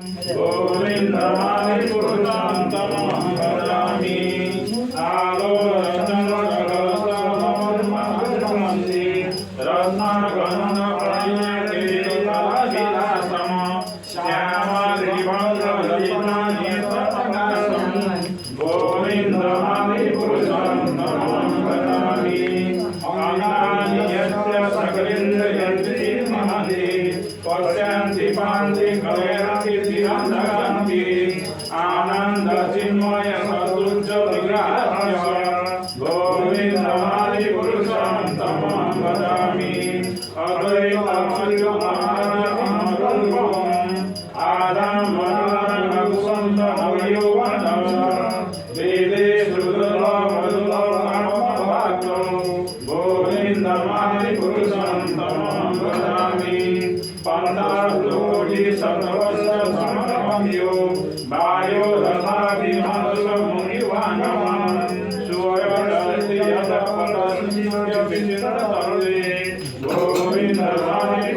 गोविन्दमादि पुरुषं तमहं भजामि आलोचनरघुसमर्महंसि रत्नगणनप्रणयकिरीटविलासं श्यामद्रिभद्रललितानितप्रकाशं गोविन्दमादि पुरुषं तमहं भजामि अनादि यस्य सकलेन्द्रियन्द्रियमहति पश्यन्ति पान्ति कलेरति धियान्तगन्ति आनन्द चिन्मय सदुज्ज्वलविग्रहस्य गोविन्दमादि पुरुषं तमहं भजामि अद्वैतमच्युतमहानघनरूपम् आदमरघुसन्तमयौवनं वेदे श्रुतमधुरमभक्तो गोविन्दमादि पुरुषं तमहं भजामि पन्दाकोटि शतवर्ष समर्पयो वायो रथाभिमनुष्यमुनिवानवं सूर्यदर्शि यतपतस्य विचित्रतरुणे गोविन्दमादि